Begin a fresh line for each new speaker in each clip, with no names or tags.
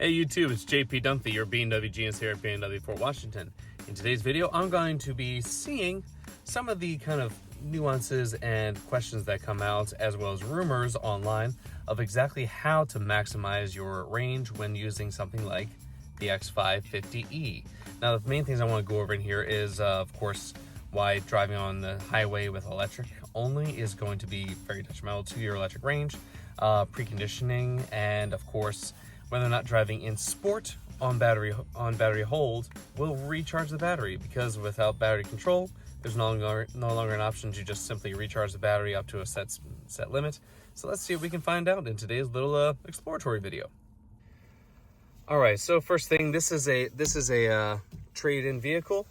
Hey YouTube, it's JP Dunphy, your BMW genius here at BMW Fort Washington. In today's video, I'm going to be seeing some of the kind of nuances and questions that come out, as well as rumors online of exactly how to maximize your range when using something like the X550e. Now, the main things I want to go over in here is, of course, why driving on the highway with electric only is going to be very detrimental to your electric range, preconditioning, and of course, whether or not driving in sport on battery hold will recharge the battery, because without battery control, there's no longer an option to just simply recharge the battery up to a set limit. So let's see what we can find out in today's little exploratory video. All right, so first thing, this is a trade-in vehicle.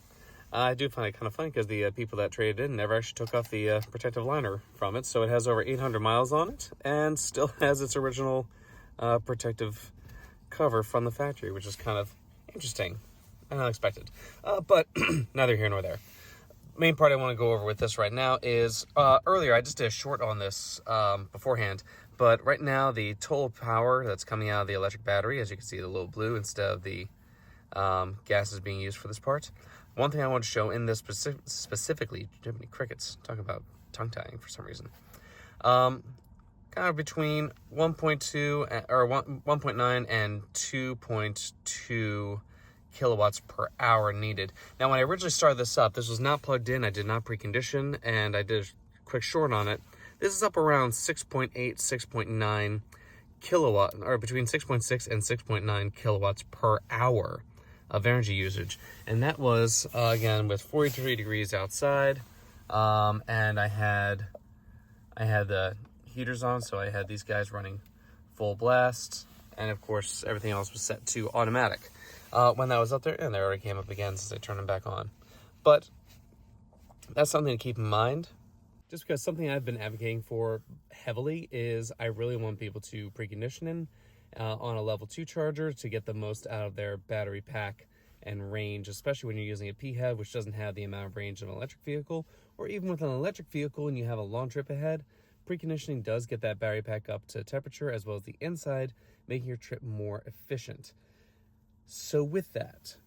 I do find it kind of funny because the people that traded in never actually took off the protective liner from it. So it has over 800 miles on it and still has its original protective cover from the factory, which is kind of interesting and unexpected. But neither here nor there. Main part I want to go over with this right now is, earlier I just did a short on this beforehand, but right now the total power that's coming out of the electric battery, as you can see, the little blue instead of the gas is being used for this part. One thing I want to show in this specifically, Jiminy Crickets, talking about tongue-tying for some reason, kind of between 1.2 or 1.9 and 2.2 kilowatts per hour needed. Now, when I originally started this up, this was not plugged in. I did not precondition, and I did a quick short on it. This is up around 6.8, 6.9 kilowatt, or between 6.6 and 6.9 kilowatts per hour of energy usage. And that was, again, with 43 degrees outside, and I had the heaters on, so I had these guys running full blast, and of course everything else was set to automatic. When that was up there, and they already came up again since I turned them back on. But that's something to keep in mind, just because something I've been advocating for heavily is I really want people to precondition on a level 2 charger to get the most out of their battery pack and range, especially when you're using a PHEV, which doesn't have the amount of range of an electric vehicle, or even with an electric vehicle and you have a long trip ahead. Preconditioning does get that battery pack up to temperature as well as the inside, making your trip more efficient. So with that,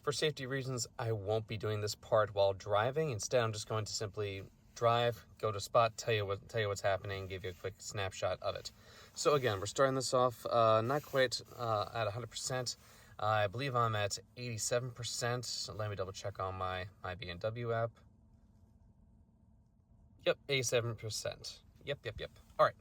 for safety reasons, I won't be doing this part while driving. Instead, I'm just going to simply drive, go to spot, tell you what's happening, give you a quick snapshot of it. So again, we're starting this off not quite at 100%. I believe I'm at 87%. So let me double check on my BMW app. Yep, 87%. Yep. All right.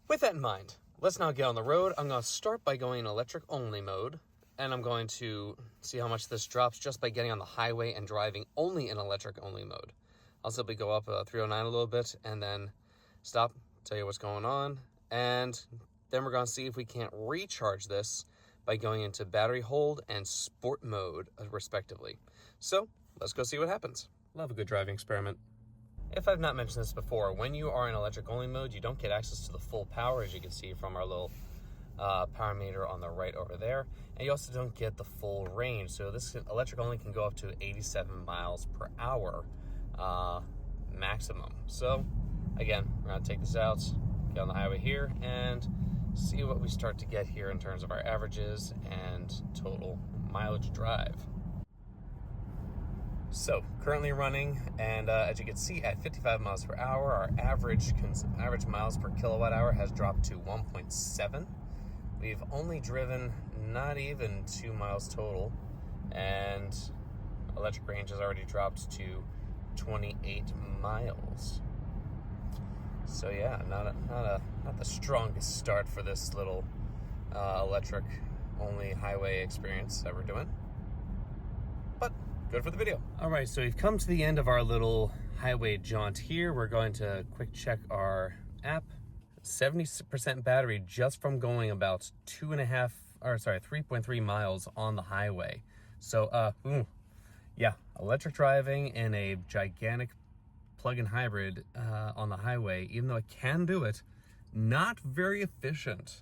With that in mind, let's now get on the road. I'm going to start by going in electric only mode, and I'm going to see how much this drops just by getting on the highway and driving only in electric only mode. I'll simply go up 309 a little bit and then stop, tell you what's going on, and then we're going to see if we can't recharge this by going into battery hold and sport mode, respectively. So let's go see what happens. Love a good driving experiment. If I've not mentioned this before, when you are in electric only mode, you don't get access to the full power, as you can see from our little power meter on the right over there, and you also don't get the full range. So this electric only can go up to 87 miles per hour maximum. So again, we're gonna take this out, get on the highway here, and see what we start to get here in terms of our averages and total mileage drive. So currently running, and as you can see, at 55 miles per hour, our average miles per kilowatt hour has dropped to 1.7. We've only driven not even 2 miles total, and electric range has already dropped to 28 miles. So yeah, not the strongest start for this little electric only highway experience that we're doing, but good for the video. All right, so we've come to the end of our little highway jaunt here. We're going to quick check our app. 70% battery just from going about 3.3 miles on the highway. So, yeah, electric driving in a gigantic plug-in hybrid on the highway, even though I can do it, not very efficient.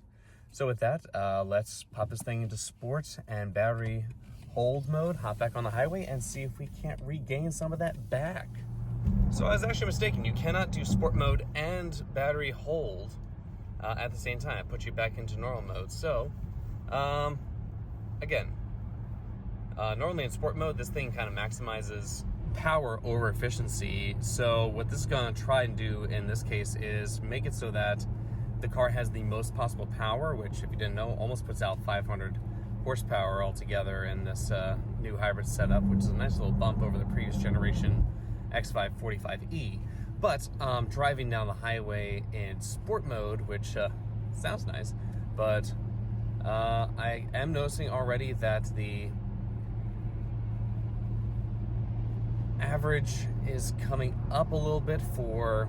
So with that, let's pop this thing into sport and battery hold mode, hop back on the highway, and see if we can't regain some of that back. So I was actually mistaken. You cannot do sport mode and battery hold at the same time. It puts you back into normal mode. So Again, normally in sport mode, this thing kind of maximizes power over efficiency. So what this is going to try and do in this case is make it so that the car has the most possible power, which, if you didn't know, almost puts out 500 horsepower altogether in this new hybrid setup, which is a nice little bump over the previous generation X5 45e. But driving down the highway in sport mode, which sounds nice, but I am noticing already that the average is coming up a little bit for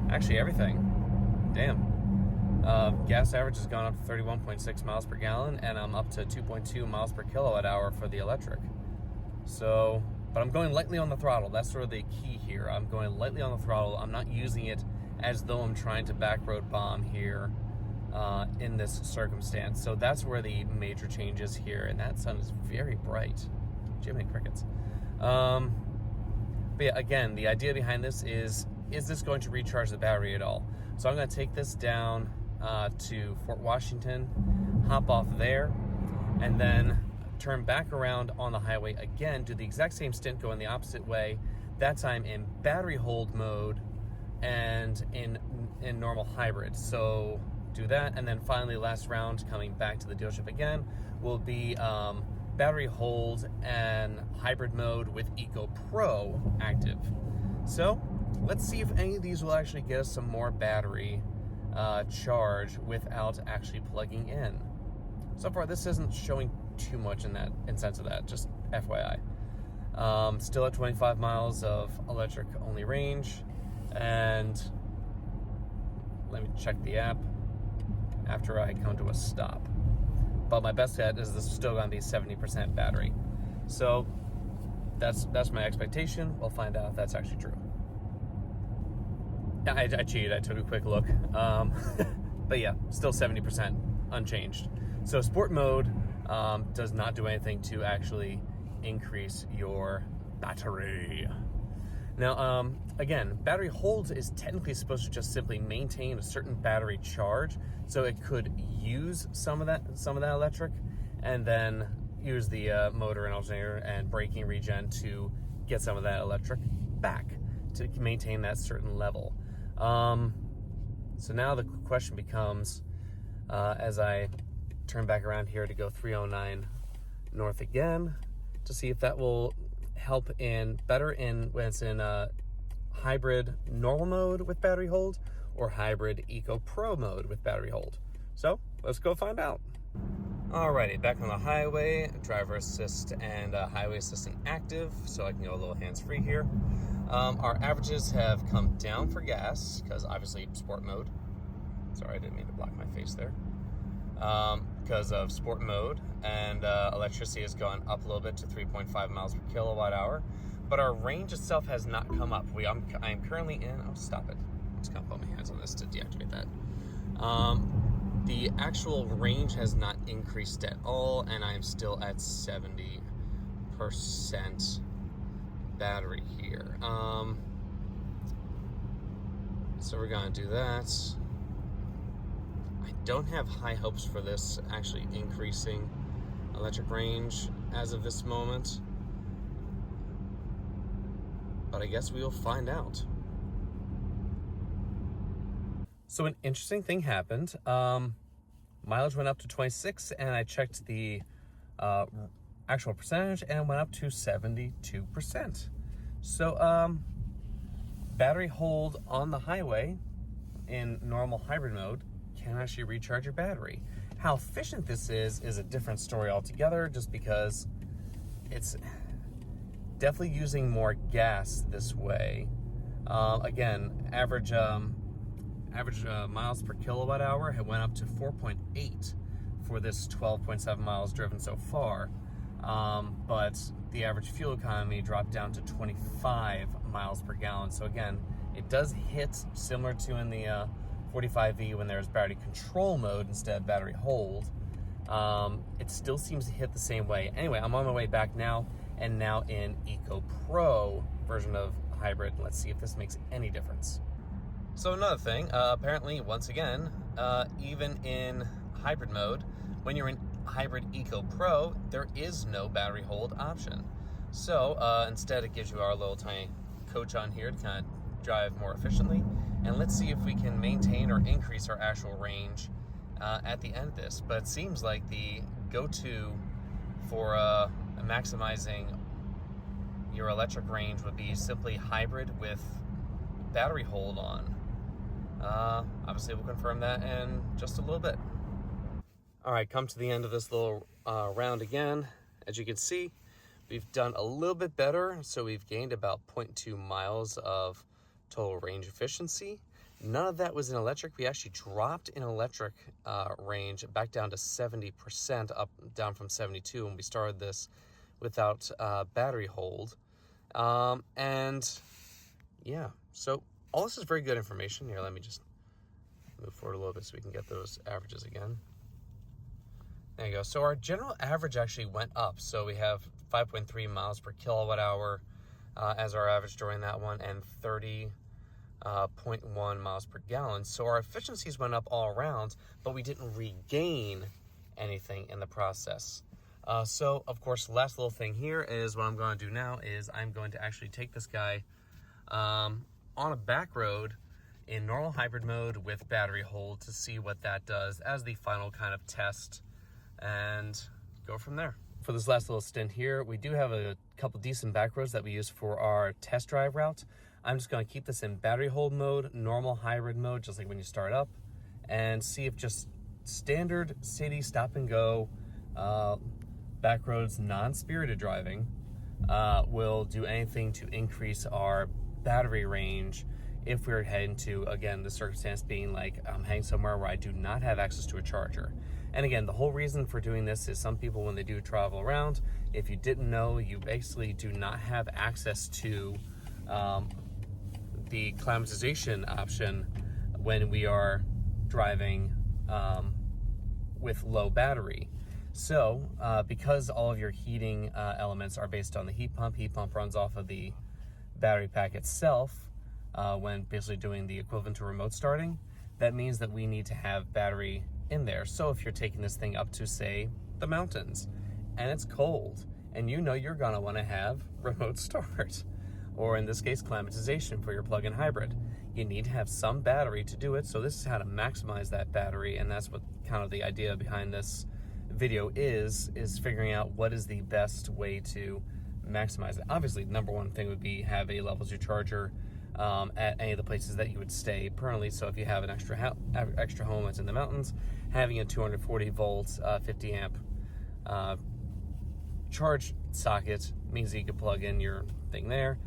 actually everything. Damn. Gas average has gone up to 31.6 miles per gallon, and I'm up to 2.2 miles per kilowatt hour for the electric. So, but I'm going lightly on the throttle. That's sort of the key here. I'm going lightly on the throttle. I'm not using it as though I'm trying to backroad bomb here in this circumstance. So that's where the major change is here, and that sun is very bright. Jiminy crickets. But yeah, again, the idea behind this is this going to recharge the battery at all? So I'm going to take this down to Fort Washington, hop off there, and then turn back around on the highway again, do the exact same stint going the opposite way, that time in battery hold mode and in normal hybrid. So do that, and then finally last round coming back to the dealership again will be battery hold and hybrid mode with Eco Pro active. So let's see if any of these will actually get us some more battery charge without actually plugging in. So far this isn't showing too much in sense of that, just FYI. Still at 25 miles of electric only range, and let me check the app after I come to a stop. But my best bet is this is still going to be 70% battery. So that's my expectation. We'll find out if that's actually true. I cheated. I took a quick look. But yeah, still 70% unchanged. So sport mode does not do anything to actually increase your battery. Now, again, battery hold is technically supposed to just simply maintain a certain battery charge, so it could use some of that electric, and then use the motor and alternator and braking regen to get some of that electric back to maintain that certain level. So now the question becomes, as I turn back around here to go 309 north again, to see if that will help better when it's in hybrid normal mode with battery hold or hybrid Eco Pro mode with battery hold. So let's go find out. Alrighty, back on the highway, driver assist and highway assistant active, so I can go a little hands-free here. Our averages have come down for gas, because obviously sport mode. Sorry, I didn't mean to block my face there. Because of sport mode, and electricity has gone up a little bit to 3.5 miles per kilowatt hour, but our range itself has not come up. I am currently in, oh stop it, I'm just gonna put my hands on this to deactivate that. The actual range has not increased at all, and I am still at 70% battery here. So we're gonna do that. I don't have high hopes for this actually increasing electric range as of this moment, but I guess we will find out. So an interesting thing happened. Mileage went up to 26, and I checked the actual percentage, and it went up to 72%. So battery hold on the highway in normal hybrid mode can actually recharge your battery. How efficient this is a different story altogether, just because it's definitely using more gas this way. Again, average miles per kilowatt hour had went up to 4.8 for this 12.7 miles driven so far, but the average fuel economy dropped down to 25 miles per gallon. So again, it does hit similar to in the 45e when there's battery control mode instead of battery hold. It still seems to hit the same way. Anyway, I'm on my way back now, and now in Eco Pro version of hybrid. Let's see if this makes any difference. So another thing, apparently, once again, even in hybrid mode, when you're in Hybrid Eco Pro, there is no battery hold option. So instead it gives you our little tiny coach on here to kind of drive more efficiently. And let's see if we can maintain or increase our actual range at the end of this. But it seems like the go-to for maximizing your electric range would be simply hybrid with battery hold on. Obviously we'll confirm that in just a little bit. All right, come to the end of this little round again. As you can see, we've done a little bit better. So we've gained about 0.2 miles of total range efficiency. None of that was in electric. We actually dropped in electric range back down to 70%, down from 72 when we started this without battery hold. And yeah, so all this is very good information. Here, let me just move forward a little bit so we can get those averages again. There you go. So our general average actually went up. So we have 5.3 miles per kilowatt hour as our average during that one, and 30.1 miles per gallon. So our efficiencies went up all around, but we didn't regain anything in the process. So of course, the last little thing here is what I'm going to do now is I'm going to actually take this guy on a back road in normal hybrid mode with battery hold to see what that does as the final kind of test, and go from there. For this last little stint here, we do have a couple decent back roads that we use for our test drive route. I'm just going to keep this in battery hold mode, normal hybrid mode, just like when you start up, and see if just standard city stop and go back roads, non-spirited driving will do anything to increase our battery range if we're heading to, again, the circumstance being like I'm heading somewhere where I do not have access to a charger. And again, the whole reason for doing this is some people, when they do travel around, if you didn't know, you basically do not have access to the climatization option when we are driving with low battery. So because all of your heating elements are based on the heat pump runs off of the battery pack itself when basically doing the equivalent to remote starting. That means that we need to have battery in there. So if you're taking this thing up to, say, the mountains and it's cold and you know you're gonna want to have remote start, or in this case climatization for your plug-in hybrid, you need to have some battery to do it. So this is how to maximize that battery, and that's what kind of the idea behind this video is figuring out what is the best way to maximize it. Obviously, number one thing would be have a level 2 charger at any of the places that you would stay permanently. So if you have an extra home that's in the mountains, having a 240 volt 50 amp charge socket means that you could plug in your thing there,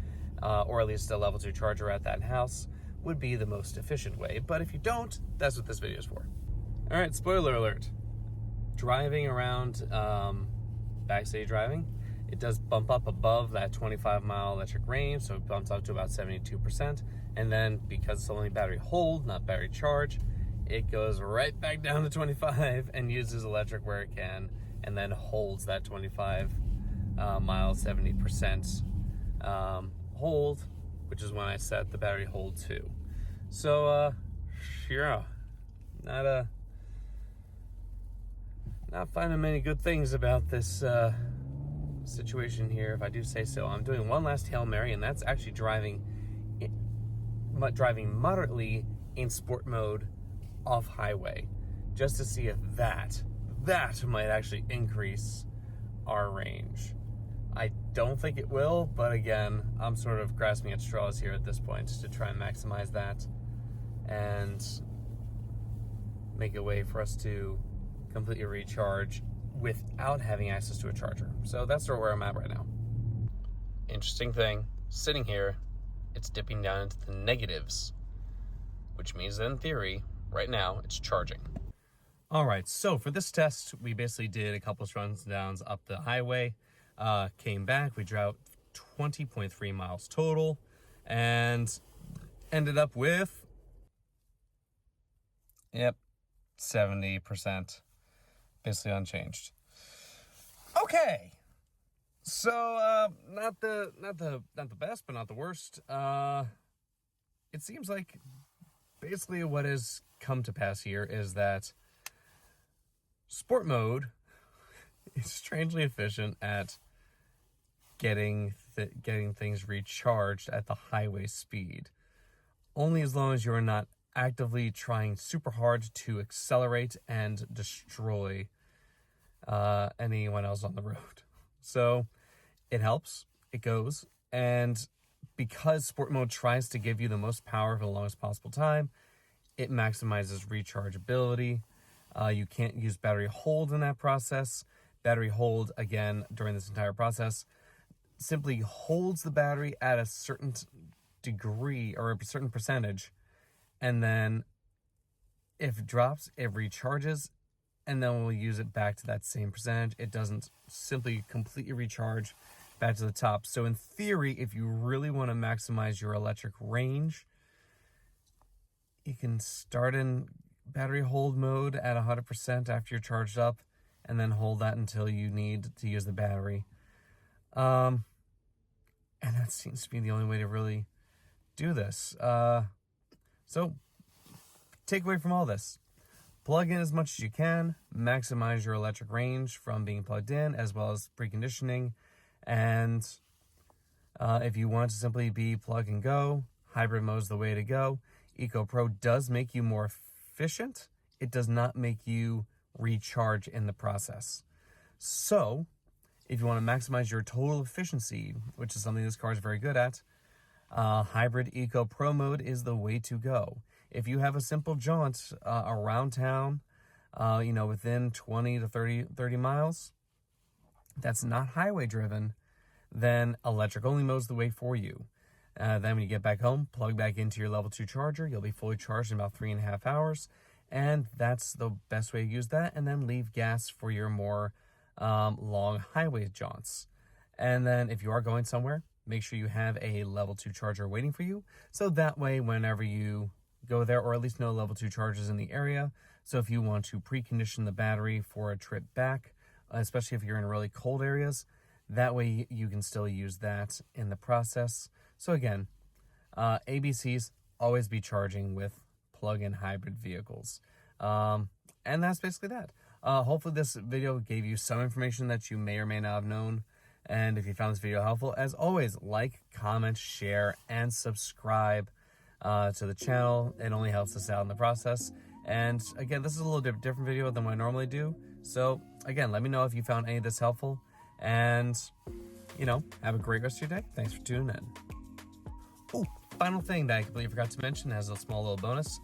or at least a level 2 charger at that house would be the most efficient way. But if you don't, that's what this video is for. All right, spoiler alert. Driving around backcity driving, it does bump up above that 25-mile electric range, so it bumps up to about 72%. And then because it's only battery hold, not battery charge, it goes right back down to 25 and uses electric where it can, and then holds that 25 miles, 70% hold, which is when I set the battery hold to. So, yeah, not finding many good things about this situation here, if I do say so. I'm doing one last Hail Mary, and that's actually driving moderately in sport mode off highway, just to see if that might actually increase our range. I don't think it will, but again, I'm sort of grasping at straws here at this point to try and maximize that and make a way for us to completely recharge without having access to a charger. So that's sort of where I'm at right now. Interesting thing, sitting here, it's dipping down into the negatives, which means that in theory, right now, it's charging. All right, so for this test, we basically did a couple of runs downs up the highway, came back, we drove 20.3 miles total, and ended up with, 70%. Basically unchanged. Okay, so not the best, but not the worst. It seems like basically what has come to pass here is that sport mode is strangely efficient at getting things recharged at the highway speed. Only as long as you're not actively trying super hard to accelerate and destroy anyone else on the road. So it helps, it goes, and because sport mode tries to give you the most power for the longest possible time, it maximizes rechargeability. You can't use battery hold in that process. Battery hold, again, during this entire process, simply holds the battery at a certain degree or a certain percentage, and then if it drops, it recharges, and then we'll use it back to that same percentage. It doesn't simply completely recharge back to the top. So in theory, if you really want to maximize your electric range, you can start in battery hold mode at 100% after you're charged up, and then hold that until you need to use the battery. And that seems to be the only way to really do this. So takeaway from all this: plug in as much as you can, maximize your electric range from being plugged in, as well as preconditioning. And if you want to simply be plug and go, hybrid mode is the way to go. Eco Pro does make you more efficient. It does not make you recharge in the process. So if you want to maximize your total efficiency, which is something this car is very good at, hybrid Eco Pro mode is the way to go. If you have a simple jaunt around town, within 20 to 30 miles, that's not highway driven, then electric only mode is the way for you. Then when you get back home, plug back into your level 2 charger. You'll be fully charged in about 3.5 hours. And that's the best way to use that. And then leave gas for your more long highway jaunts. And then if you are going somewhere, make sure you have a level 2 charger waiting for you. So that way, whenever you go there, or at least no level 2 chargers in the area. So if you want to precondition the battery for a trip back, especially if you're in really cold areas, that way you can still use that in the process. So again, ABCs always be charging with plug-in hybrid vehicles. And that's basically that. Hopefully this video gave you some information that you may or may not have known. And if you found this video helpful, as always, like, comment, share, and subscribe to the channel. It only helps us out in the process. And again, this is a little different video than what I normally do. So again, let me know if you found any of this helpful. And, have a great rest of your day. Thanks for tuning in. Oh, final thing that I completely forgot to mention as a small little bonus.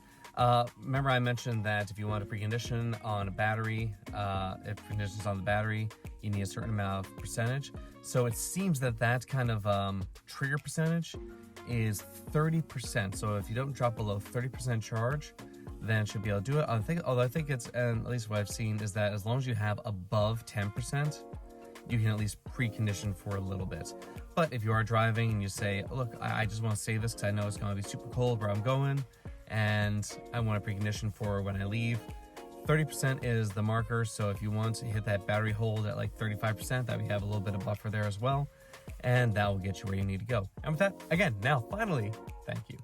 Remember I mentioned that if you want to precondition on a battery, if preconditions on the battery, you need a certain amount of percentage. So it seems that kind of trigger percentage is 30%. So if you don't drop below 30% charge, then should be able to do it. Although I think it's, and at least what I've seen is that as long as you have above 10%, you can at least precondition for a little bit. But if you are driving and you say, look, I just want to save this because I know it's going to be super cold where I'm going, and I want to precondition for when I leave, 30% is the marker. So if you want to hit that battery hold at like 35%, that we have a little bit of buffer there as well, and that will get you where you need to go. And with that, again, now finally, thank you.